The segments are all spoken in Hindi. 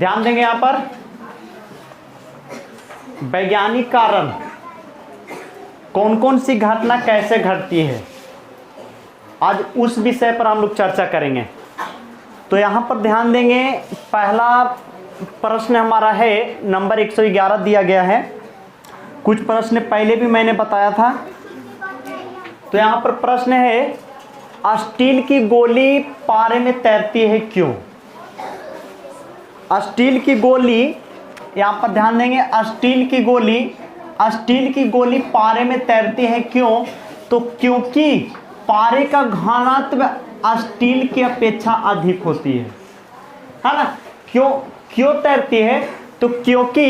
ध्यान देंगे यहां पर वैज्ञानिक कारण, कौन कौन सी घटना कैसे घटती है, आज उस विषय पर हम लोग चर्चा करेंगे। तो यहां पर ध्यान देंगे, पहला प्रश्न हमारा है नंबर 111 दिया गया है। कुछ प्रश्न पहले भी मैंने बताया था। तो यहां पर प्रश्न है, स्टील की गोली पारे में तैरती है क्यों? स्टील की गोली, यहां पर ध्यान देंगे, स्टील की गोली पारे में तैरती है क्यों? तो क्योंकि पारे का घनत्व स्टील की अपेक्षा अधिक होती है ना। क्यों तैरती है? तो क्योंकि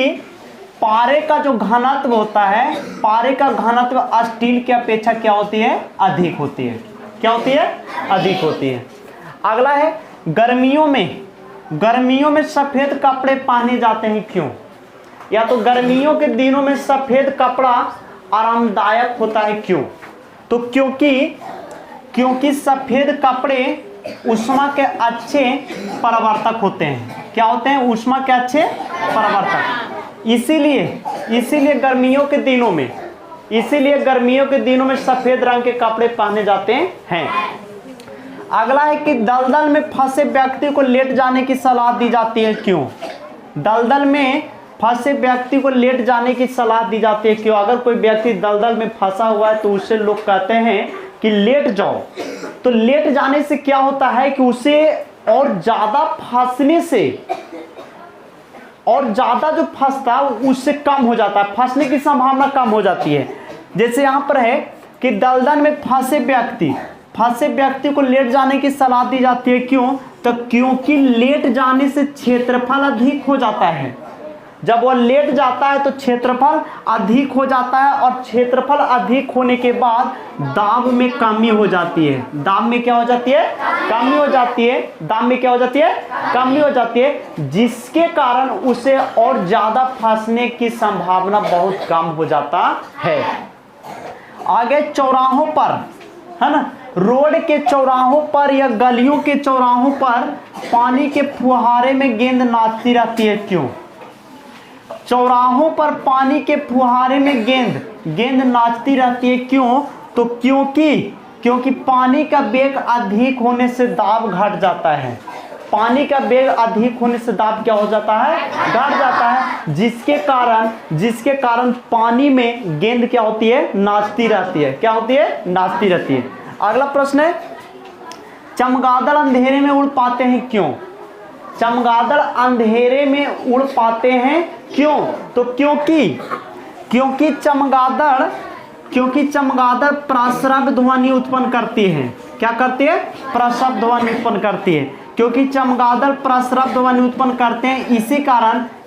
पारे का जो घनत्व होता है, पारे का घनत्व स्टील की अपेक्षा क्या होती है? अधिक होती है। क्या होती है? अधिक होती है। अगला है, गर्मियों में सफेद कपड़े पहने जाते हैं क्यों? या तो गर्मियों के दिनों में सफेद कपड़ा आरामदायक होता है क्यों? तो क्योंकि सफेद कपड़े ऊष्मा के अच्छे परिवर्तक होते हैं। क्या होते हैं? ऊष्मा के अच्छे परिवर्तक। इसीलिए गर्मियों के दिनों में सफेद रंग के कपड़े पहने जाते हैं। अगला है कि दलदल में फंसे व्यक्ति को लेट जाने की सलाह दी जाती है क्यों? दलदल में फंसे व्यक्ति को लेट जाने की सलाह दी जाती है क्यों? अगर कोई व्यक्ति दलदल में फंसा हुआ है तो उससे लोग कहते हैं कि लेट जाओ। तो लेट जाने से क्या होता है कि उसे और ज्यादा फंसने से, और ज्यादा जो फंसता है उससे कम हो जाता है, फंसने की संभावना कम हो जाती है। जैसे यहां पर है कि दलदल में फंसे व्यक्ति को लेट जाने की सलाह दी जाती है क्यों? तो क्योंकि लेट जाने से क्षेत्रफल अधिक हो जाता है। जब वह लेट जाता है तो क्षेत्रफल अधिक हो जाता है, और क्षेत्रफल अधिक होने के बाद दाब में कमी हो जाती है। दाब में क्या हो जाती है? कमी हो जाती है। दाब में क्या हो जाती है? कमी हो जाती है, जिसके कारण उसे और ज्यादा फंसने की संभावना बहुत कम हो जाता है। आगे चौराहों पर, है ना, रोड के चौराहों पर या गलियों के चौराहों पर पानी के फुहारे में गेंद नाचती रहती है क्यों? चौराहों पर पानी के फुहारे में गेंद नाचती रहती है क्यों? तो क्योंकि पानी का वेग अधिक होने से दाब घट जाता है। पानी का वेग अधिक होने से दाब क्या हो जाता है? घट जाता है, जिसके कारण पानी में गेंद क्या होती है? नाचती रहती है। क्या होती है? नाचती रहती है। अगला प्रश्न है, चमगादड़ अंधेरे में उड़ पाते हैं क्यों? चमगादड़ अंधेरे में उड़ पाते हैं क्यों? तो क्योंकि चमगादड़ प्रस्रव ध्वनि उत्पन्न करती है। क्या करती है? प्रस्रव ध्वनि उत्पन्न करती है। क्योंकि चमगादड़ प्रस्रव ध्वनि उत्पन्न करते हैं,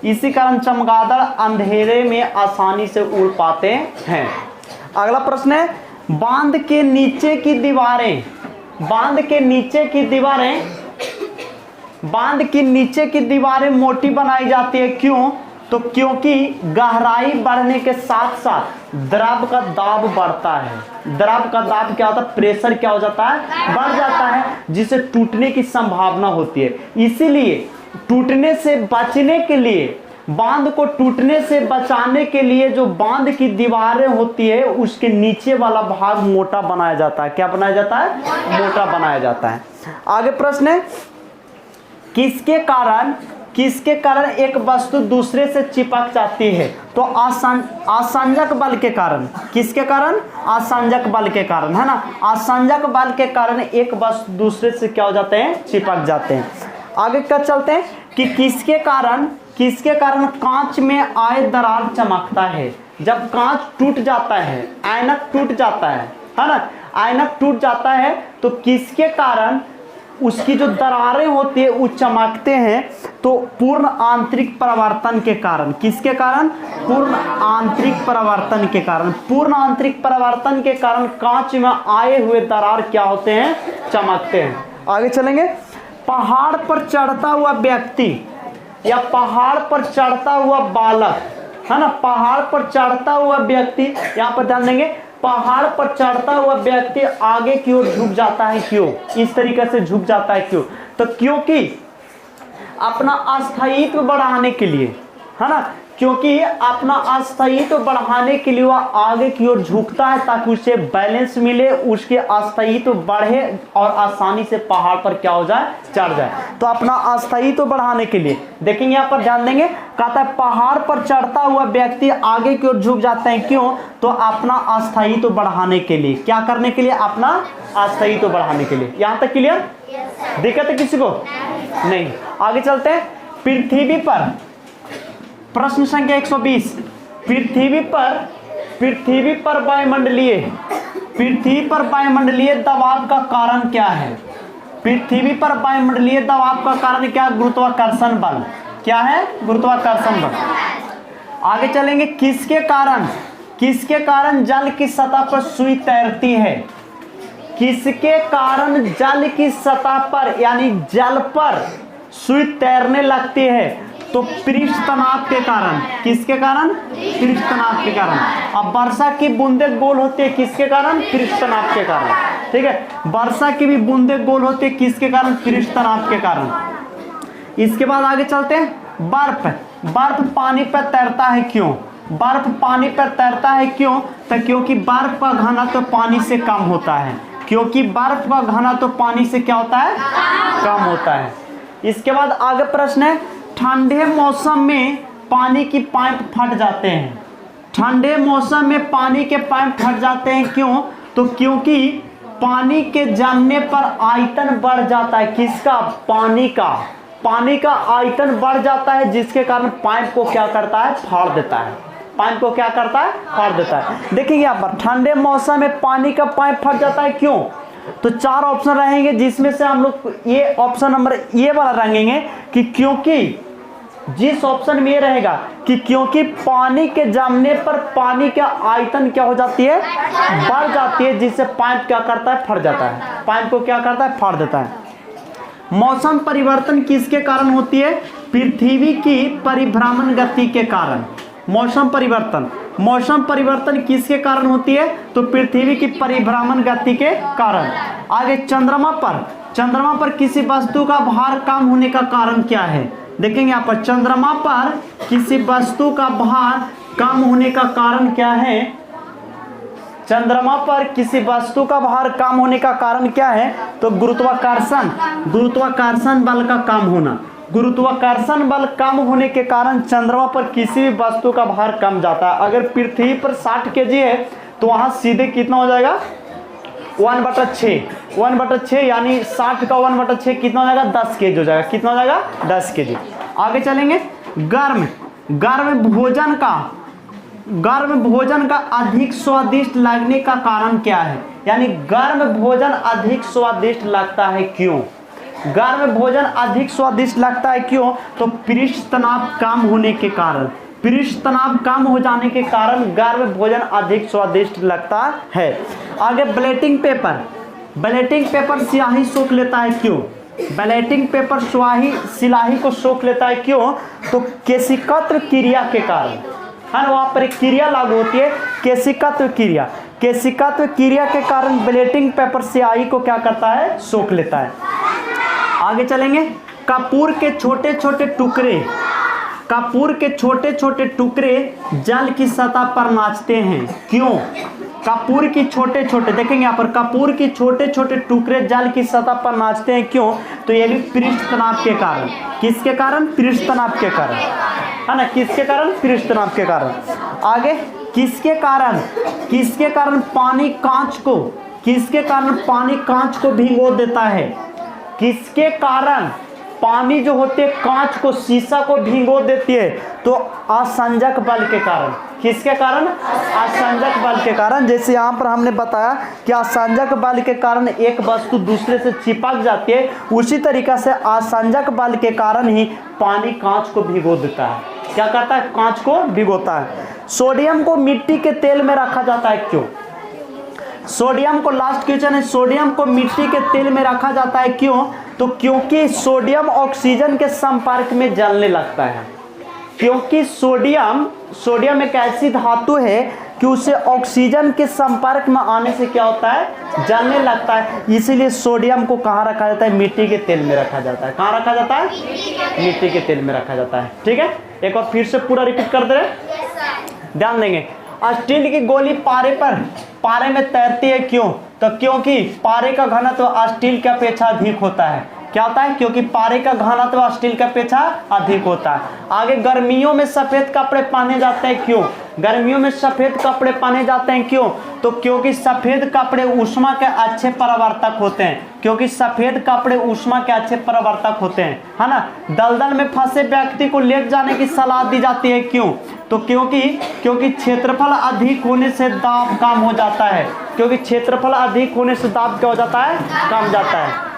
इसी कारण चमगादड़ अंधेरे में आसानी से उड़ पाते हैं। अगला प्रश्न है, बांध के नीचे की दीवारें मोटी बनाई जाती है क्यों? तो क्योंकि गहराई बढ़ने के साथ साथ द्रव का दाब बढ़ता है। द्रव का दाब क्या होता है? प्रेशर क्या हो जाता है? बढ़ जाता है, जिससे टूटने की संभावना होती है। इसीलिए टूटने से बचने के लिए, बांध को टूटने से बचाने के लिए जो बांध की दीवारें होती है उसके नीचे वाला भाग मोटा बनाया जाता है। क्या बनाया जाता है? मोटा बनाया जाता है। आगे प्रश्न है, किसके कारण एक वस्तु दूसरे से चिपक जाती है? तो आसंजक बल के कारण। किसके कारण? आसंजक बल के कारण, है ना। आसंजक बल के कारण एक वस्तु दूसरे से क्या हो जाते हैं? चिपक जाते हैं। आगे क्या चलते हैं कि किसके कारण कांच में आए दरार चमकता है? जब कांच टूट जाता है, ऐनक टूट जाता है ना, ऐनक टूट जाता है तो किसके कारण उसकी जो दरारें होती है वो चमकते हैं? तो पूर्ण आंतरिक परावर्तन के कारण। किसके कारण? पूर्ण आंतरिक परावर्तन के कारण। पूर्ण आंतरिक परावर्तन के कारण कांच में आए हुए दरार क्या होते हैं? चमकते हैं। आगे चलेंगे, पहाड़ पर चढ़ता हुआ व्यक्ति या पहाड़ पर चढ़ता हुआ बालक, है ना, पहाड़ पर चढ़ता हुआ व्यक्ति, यहाँ पर ध्यान देंगे, पहाड़ पर चढ़ता हुआ व्यक्ति आगे की ओर झुक जाता है क्यों? इस तरीके से झुक जाता है क्यों? तो क्योंकि अपना अस्थायित्व बढ़ाने के लिए, है ना, क्योंकि अपना अस्थायित्व बढ़ाने के लिए वह आगे की ओर झुकता है ताकि उसे बैलेंस मिले, उसके अस्थायित्व बढ़े और आसानी से पहाड़ पर क्या हो जाए, चढ़ जाए। तो अपना अस्थायित्व बढ़ाने के लिए देखेंगे, यहाँ पर ध्यान देंगे, कहता है पहाड़ पर चढ़ता हुआ व्यक्ति आगे की ओर झुक जाते हैं, क्यों, तो अपना अस्थायित्व बढ़ाने के लिए। क्या करने के लिए, अपना अस्थायित्व बढ़ाने के लिए। यहाँ तक क्लियर? दिक्कत है किसी को? नहीं। आगे चलते हैं। पृथ्वी पर प्रश्न संख्या 120, पृथ्वी पर वायुमंडलीय दबाव का कारण क्या है? पृथ्वी पर वायुमंडलीय दबाव का कारण क्या है? गुरुत्वाकर्षण बल। क्या है? गुरुत्वाकर्षण बल। आगे चलेंगे। किसके कारण जल की सतह पर सुई तैरती है? किसके कारण जल की सतह पर यानी जल पर सुई तैरने लगती है? तो पृष्ठ तनाव के कारण। किसके कारण? पृष्ठ तनाव के कारण। अब वर्षा की बूंदें गोल होती है किसके कारण? पृष्ठ तनाव के कारण। ठीक है, वर्षा की भी बूंदें गोल होती है किसके कारण? पृष्ठ तनाव के कारण। इसके बाद आगे चलते हैं। बर्फ पानी पर तैरता है क्यों? बर्फ पानी पर तैरता है क्यों? तो क्योंकि बर्फ का घनत्व पानी से कम होता है। क्योंकि बर्फ का घनत्व पानी से क्या होता है? कम होता है। इसके बाद आगे प्रश्न है, ठंडे मौसम में पानी की पाइप फट जाते हैं। ठंडे मौसम में पानी के पाइप फट जाते हैं क्यों? तो क्योंकि पानी के जमने पर आयतन बढ़ जाता है। किसका? पानी का आयतन बढ़ जाता है, जिसके कारण पाइप को क्या करता है? फाड़ देता है। पाइप को क्या करता है? फाड़ देता है। देखिए यहाँ पर ठंडे मौसम में पानी का पाइप फट जाता है क्यों? तो 4 ऑप्शन रहेंगे, जिसमें से हम लोग ये ऑप्शन नंबर ये वाला रखेंगे कि क्योंकि जिस ऑप्शन में ये रहेगा कि क्योंकि पानी के जमने पर पानी का आयतन क्या हो जाती है? बढ़ जाती है, जिससे पाइप क्या करता है? फट जाता है। पाइप को क्या करता है? फाड़ देता है। मौसम परिवर्तन किसके कारण होती है? पृथ्वी की परिभ्रमण गति के कारण। मौसम परिवर्तन किसके कारण होती है? तो पृथ्वी की परिभ्रमण गति के कारण। आगे चंद्रमा पर किसी वस्तु का भार कम होने का कारण क्या है? देखेंगे यहाँ पर चंद्रमा पर किसी वस्तु का भार कम होने का कारण क्या है? चंद्रमा पर किसी वस्तु का भार कम होने का कारण क्या है? तो गुरुत्वाकर्षण बल का कम होना। गुरुत्वाकर्षण बल कम होने के कारण चंद्रमा पर किसी भी वस्तु का भार कम जाता है। अगर पृथ्वी पर 60 kg है तो वहां सीधे कितना हो जाएगा? 1/6 यानी 60 का 1/6 कितना हो जाएगा? 10 kg हो जाएगा। कितना हो जाएगा? 10 kg। आगे चलेंगे। गर्म भोजन का अधिक स्वादिष्ट लगने का कारण क्या है? यानी गर्म भोजन अधिक स्वादिष्ट लगता है क्यों? गर्म भोजन अधिक स्वादिष्ट लगता है क्यों? तो पृष्ठ तनाव कम होने के कारण। पृष्ठ तनाव कम हो जाने के कारण गर्म भोजन अधिक स्वादिष्ट लगता है। आगे ब्लेटिंग पेपर स्याही सोख लेता है क्यों? ब्लेटिंग पेपर स्याही को सोख लेता है क्यों? तो केशिकत्व क्रिया के कारण। है, वहां पर एक क्रिया लागू होती है, केशिकत्व क्रिया के कारण ब्लेटिंग पेपर स्याही को क्या करता है? सोख लेता है। आगे चलेंगे। कपूर के छोटे छोटे टुकड़े जल की सतह पर नाचते हैं क्यों? कपूर की छोटे देखेंगे यहाँ पर कपूर की छोटे टुकड़े जल की सतह पर नाचते हैं क्यों? तो ये भी पृष्ठ तनाव के कारण। किसके कारण? पृष्ठ तनाव के कारण। है ना, किसके कारण? पृष्ठ तनाव के कारण। आगे किसके कारण पानी कांच को भिगो देता है? किसके कारण पानी जो होते है कांच को, शीशा को भिगो देती है? तो असंजक बल के कारण। किसके कारण? असंजक बल के कारण। जैसे यहाँ पर हमने बताया कि असंजक बल के कारण एक वस्तु दूसरे से चिपक जाती है, उसी तरीका से असंजक बल के कारण ही पानी कांच को भिगो देता है। क्या करता है? कांच को भिगोता है। सोडियम को मिट्टी के तेल में रखा जाता है क्यों? लास्ट क्वेश्चन है, सोडियम को मिट्टी के तेल में रखा जाता है क्यों? तो क्योंकि सोडियम ऑक्सीजन के संपर्क में जलने लगता है। क्योंकि सोडियम एक ऐसी धातु है कि उसे ऑक्सीजन के संपर्क में आने से क्या होता है, जलने लगता है। इसीलिए सोडियम को कहाँ रखा जाता है, मिट्टी के तेल में रखा जाता है। कहाँ रखा जाता है, मिट्टी के तेल में रखा जाता है। ठीक है, एक बार फिर से पूरा रिपीट कर दे रहे, ध्यान देंगे। स्टील की गोली पारे में तैरती है, क्यों? तो क्योंकि पारे का घनत्व स्टील की अपेक्षा अधिक होता है। क्या होता है, क्योंकि पारे का घनत्व स्टील की अपेक्षा अधिक होता है। आगे, गर्मियों में सफेद कपड़े पहने जाते हैं, क्यों? गर्मियों में सफेद कपड़े पहने जाते हैं, क्यों? तो क्योंकि सफेद कपड़े ऊष्मा के अच्छे परिवर्तक होते हैं। क्योंकि सफेद कपड़े ऊष्मा के अच्छे परिवर्तक होते हैं, है ना। दलदल में फंसे व्यक्ति को लेट जाने की सलाह दी जाती है, क्यों? तो क्योंकि क्षेत्रफल अधिक होने से दाब कम हो जाता है। क्योंकि क्षेत्रफल अधिक होने से दाब क्या हो जाता है, कम जाता है।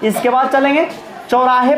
इसके बाद चलेंगे, चौराहे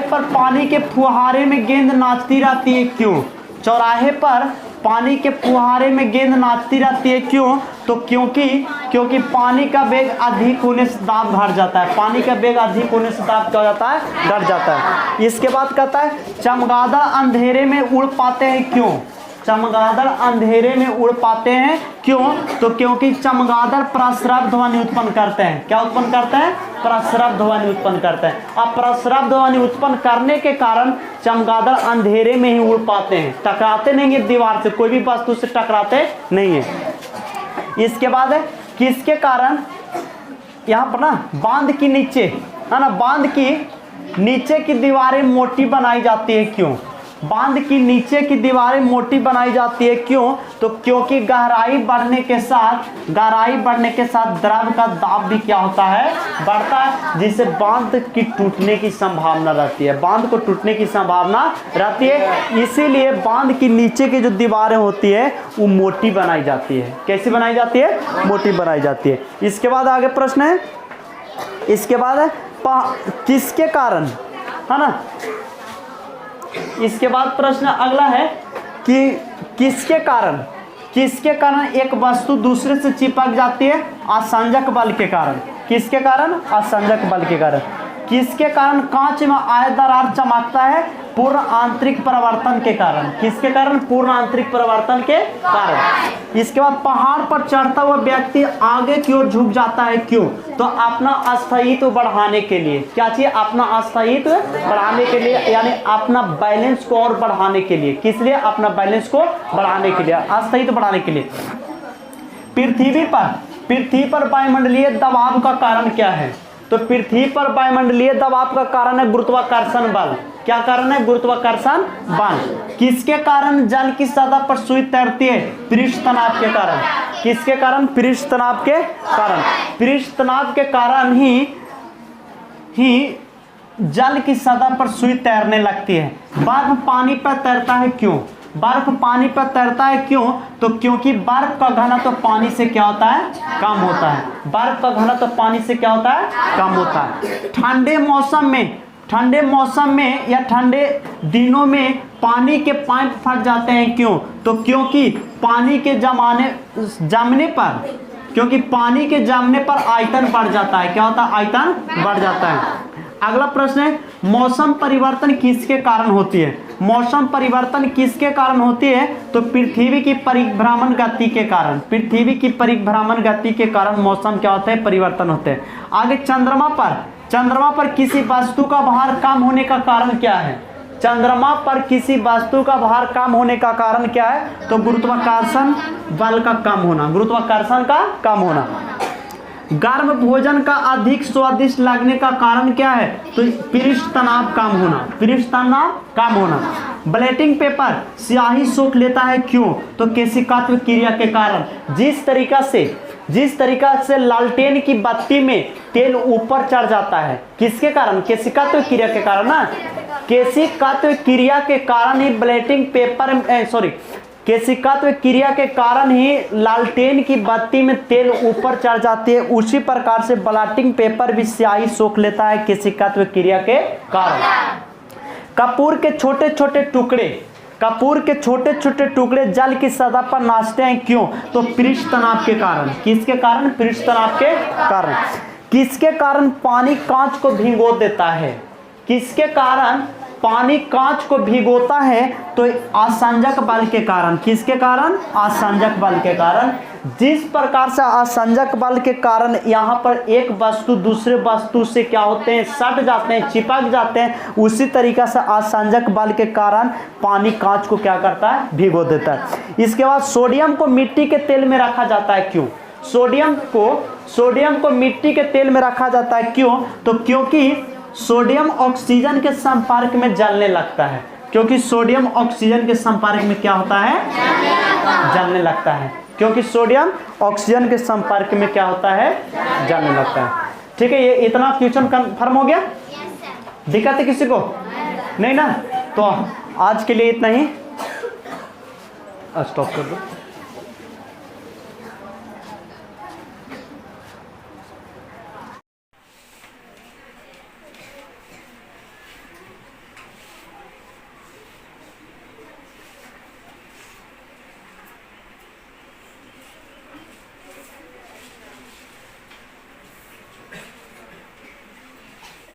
पर पानी के फुहारे में गेंद नाचती रहती है, क्यों? चौराहे पर पानी के फुहारे में गेंद नाचती रहती है, क्यों? तो क्योंकि पानी का वेग अधिक होने से दाब घट जाता है। पानी का वेग अधिक होने से दाब क्या हो जाता है, घट जाता है। इसके बाद कहता है, चमगादड़ अंधेरे में उड़ पाते हैं, क्यों? चमगादड़ अंधेरे में उड़ पाते हैं, क्यों? तो क्योंकि चमगादड़ प्रस्रव ध्वनि उत्पन्न करते हैं। क्या उत्पन्न करते हैं, प्रस्रव ध्वनि उत्पन्न करते हैं। अब प्रस्रव ध्वनि उत्पन्न करने के कारण चमगादड़ अंधेरे में ही उड़ पाते हैं, टकराते नहीं है दीवार से, कोई भी वस्तु से टकराते नहीं है। इसके बाद है, किसके कारण, यहाँ पर ना बांध की नीचे, है ना, बांध की नीचे की दीवारें मोटी बनाई जाती है, क्यों? बांध की नीचे की दीवारें मोटी बनाई जाती है, क्यों? तो क्योंकि गहराई बढ़ने के साथ द्रव का दाब भी क्या होता है, बढ़ता है, जिससे बांध की टूटने की संभावना रहती है। बांध को टूटने की संभावना रहती है, इसीलिए बांध की नीचे की जो दीवारें होती है वो मोटी बनाई जाती है। कैसी बनाई जाती है, मोटी बनाई जाती है। इसके बाद आगे प्रश्न है, इसके बाद है किसके कारण, है ना। इसके बाद प्रश्न अगला है कि किसके कारण एक वस्तु दूसरे से चिपक जाती है, असंजक बल के कारण। किसके कारण, असंजक बल के कारण। किसके कारण कांच में आए दरार चमकता है, पूर्ण आंतरिक परिवर्तन के कारण। किसके कारण, पूर्ण आंतरिक परिवर्तन के कारण। इसके बाद पहाड़ पर चढ़ता हुआ व्यक्ति आगे की ओर झुक जाता है, क्यों? तो अपना अस्थायित्व बढ़ाने के लिए। क्या चाहिए, अपना अस्थायित्व बढ़ाने के लिए, यानी अपना बैलेंस को और बढ़ाने के लिए। किस लिए, अपना बैलेंस को बढ़ाने के लिए, अस्थायित्व बढ़ाने के लिए। पृथ्वी पर वायुमंडलीय दबाव का कारण क्या है? तो पृथ्वी पर वायुमंडलीय दबाव का कारण है गुरुत्वाकर्षण बल। क्या कारण है, गुरुत्वाकर्षण बल। किसके कारण जल की सतह पर सुई तैरती है, पृष्ठ तनाव के कारण। किसके कारण, पृष्ठ तनाव के कारण। पृष्ठ तनाव के कारण ही जल की सतह पर सुई तैरने लगती है। बर्फ पानी पर तैरता है, क्यों? बर्फ पानी पर तैरता है, क्यों? तो क्योंकि बर्फ का घनत्व पानी से क्या होता है, कम होता है। बर्फ का घनत्व पानी से क्या होता है, कम होता है। ठंडे मौसम में या ठंडे दिनों में पानी के पाइप फट जाते हैं, क्यों? तो क्योंकि पानी के जमने पर आयतन बढ़ जाता है। क्या होता है, आयतन बढ़ जाता है। अगला प्रश्न है, मौसम परिवर्तन किसके कारण होती है? मौसम परिवर्तन किसके कारण होती है? तो पृथ्वी की परिभ्रमण गति के कारण। पृथ्वी की परिभ्रमण गति के कारण मौसम क्या होते हैं, परिवर्तन होते हैं। आगे, चंद्रमा पर किसी वस्तु का भार कम होने का कारण क्या है? चंद्रमा पर किसी वस्तु का भार कम होने का कारण क्या है? तो गुरुत्वाकर्षण बल का कम होना, गुरुत्वाकर्षण का कम होना। गर्म भोजन का अधिक स्वादिष्ट लगने का कारण क्या है? तो पृष्ठ तनाव कम होना, पृष्ठ तनाव कम होना। ब्लेटिंग पेपर स्याही सोख लेता है, क्यों? तो केशिकात्व क्रिया के कारण। जिस तरीका से लालटेन की बत्ती में तेल ऊपर चढ़ जाता है, किसके कारण? केशिकात्व क्रिया के कारण ना। केशिकात्व क्रिया के कारण ही ब्लेटिंग पेपर केशिकात्व क्रिया के कारण ही लालटेन की बत्ती में तेल ऊपर चढ़ जाती है। उसी प्रकार से ब्लेटिंग पेपर भी स्याही सोख लेता है केशिकात्व क्रिया के कारण। कपूर के छोटे छोटे टुकड़े जल की सतह पर नाचते हैं, क्यों? तो पृष्ठ तनाव के कारण। किसके कारण? पृष्ठ तनाव के कारण। किसके कारण पानी कांच को भिगो देता है? किसके कारण पानी कांच को भिगोता है तो आसंजक बल के कारण, किसके कारण? आसंजक बल के कारण। जिस प्रकार से आसंजक बल के कारण यहाँ पर एक वस्तु दूसरे वस्तु से क्या होते हैं, सट जाते हैं, चिपक जाते हैं, उसी तरीका से आसंजक बल के कारण पानी कांच को क्या करता है, भिगो देता है। इसके बाद सोडियम को मिट्टी के तेल में रखा जाता है, क्यों? सोडियम को मिट्टी के तेल में रखा जाता है, क्यों? तो क्योंकि सोडियम ऑक्सीजन के संपर्क में जलने लगता है, क्योंकि सोडियम ऑक्सीजन के संपर्क में क्या होता है, जलने लगता है, क्योंकि सोडियम ऑक्सीजन के संपर्क में क्या होता है, जलने लगता है। ठीक है, ये इतना क्वेश्चन कंफर्म हो गया? दिक्कत है किसी को? नहीं ना? तो आज के लिए इतना ही, स्टॉप कर दो।